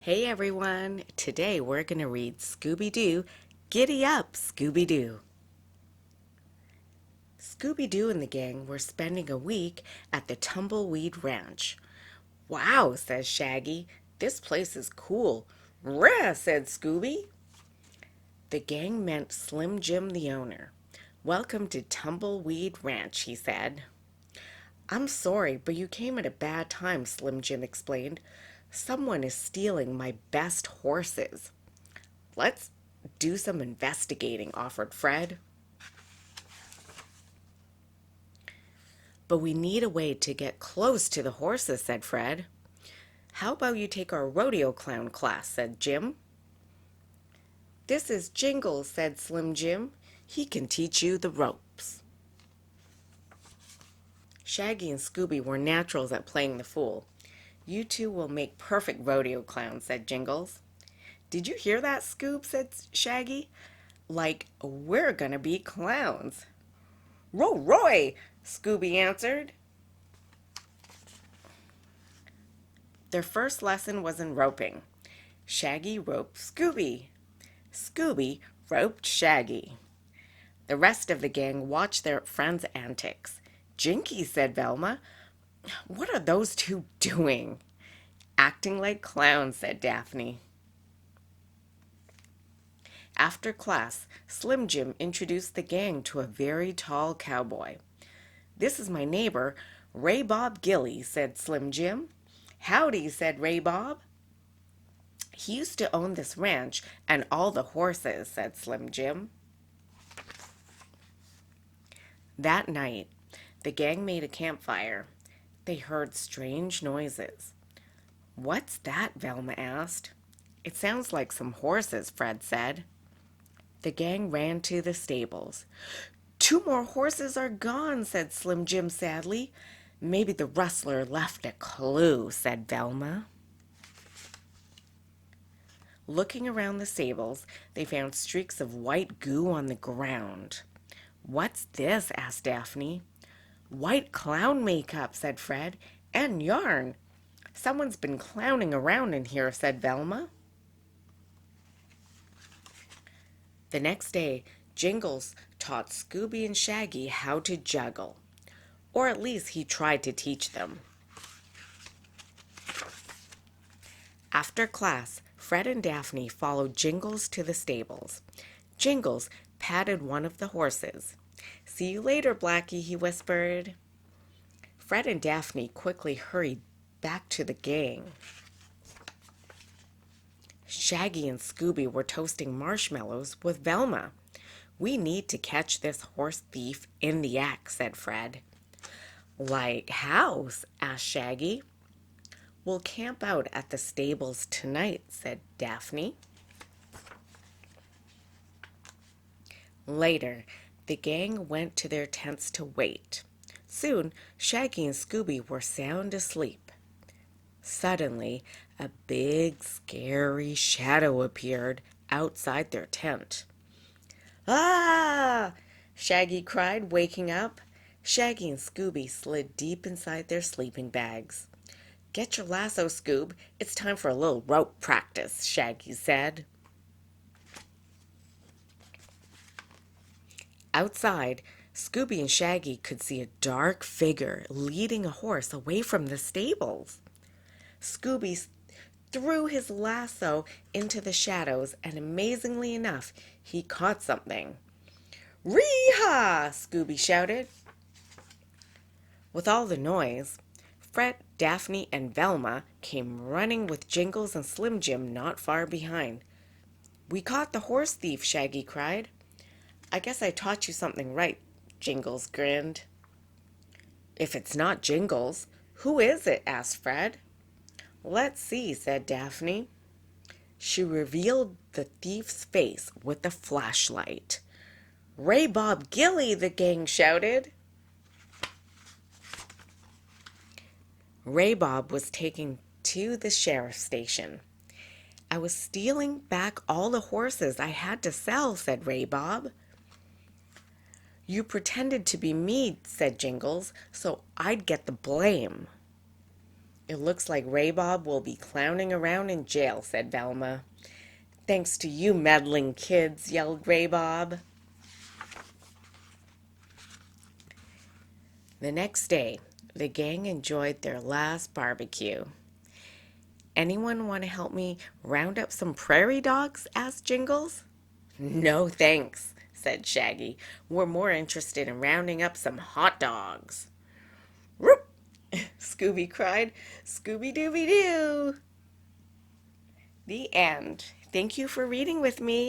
Hey everyone! Today we're going to read Scooby Doo, Giddy Up, Scooby Doo. Scooby Doo and the gang were spending a week at the Tumbleweed Ranch. Wow, says Shaggy. This place is cool. Rah, said Scooby. The gang meant Slim Jim, the owner. Welcome to Tumbleweed Ranch, he said. I'm sorry, but you came at a bad time, Slim Jim explained. Someone is stealing my best horses. Let's do some investigating, offered Fred. But we need a way to get close to the horses, said Fred. How about you take our rodeo clown class, said Jim. This is Jingles, said Slim Jim. He can teach you the ropes. Shaggy and Scooby were naturals at playing the fool. You two will make perfect rodeo clowns, said Jingles. Did you hear that, Scoob, said Shaggy. Like, we're gonna be clowns. Roy, Scooby answered. Their first lesson was in roping. Shaggy roped Scooby. Scooby roped Shaggy. The rest of the gang watched their friends' antics. Jinky, said Velma. What are those two doing? Acting like clowns, said Daphne. After class, Slim Jim introduced the gang to a very tall cowboy. This is my neighbor, Ray Bob Gilly, said Slim Jim. Howdy, said Ray Bob. He used to own this ranch and all the horses, said Slim Jim. That night, the gang made a campfire. They heard strange noises. What's that? Velma asked. It sounds like some horses, Fred said. The gang ran to the stables. 2 more horses are gone, said Slim Jim sadly. Maybe the rustler left a clue, said Velma. Looking around the stables, they found streaks of white goo on the ground. What's this? Asked Daphne. White clown makeup, said Fred, and yarn. Someone's been clowning around in here, said Velma. The next day, Jingles taught Scooby and Shaggy how to juggle. Or at least he tried to teach them. After class, Fred and Daphne followed Jingles to the stables. Jingles patted one of the horses. See you later, Blackie, he whispered. Fred and Daphne quickly hurried back to the gang. Shaggy and Scooby were toasting marshmallows with Velma. We need to catch this horse thief in the act, said Fred. Like how? Asked Shaggy. We'll camp out at the stables tonight, said Daphne. Later, the gang went to their tents to wait. Soon, Shaggy and Scooby were sound asleep. Suddenly, a big, scary shadow appeared outside their tent. Ah! Shaggy cried, waking up. Shaggy and Scooby slid deep inside their sleeping bags. Get your lasso, Scoob. It's time for a little rope practice, Shaggy said. Outside, Scooby and Shaggy could see a dark figure leading a horse away from the stables. Scooby threw his lasso into the shadows, and amazingly enough, he caught something. Ree-haw! Scooby shouted. With all the noise, Fred, Daphne, and Velma came running with Jingles and Slim Jim not far behind. We caught the horse thief, Shaggy cried. I guess I taught you something right, Jingles grinned. If it's not Jingles, who is it? Asked Fred. Let's see, said Daphne. She revealed the thief's face with a flashlight. Ray Bob Gilly, the gang shouted. Ray Bob was taken to the sheriff's station. I was stealing back all the horses I had to sell, said Ray Bob. You pretended to be me, said Jingles, so I'd get the blame. It looks like Ray Bob will be clowning around in jail, said Velma. Thanks to you meddling kids, yelled Ray Bob. The next day, the gang enjoyed their last barbecue. Anyone want to help me round up some prairie dogs? Asked Jingles. No thanks, said Shaggy. We're more interested in rounding up some hot dogs. Whoop! Scooby cried. Scooby Dooby Doo! The end. Thank you for reading with me.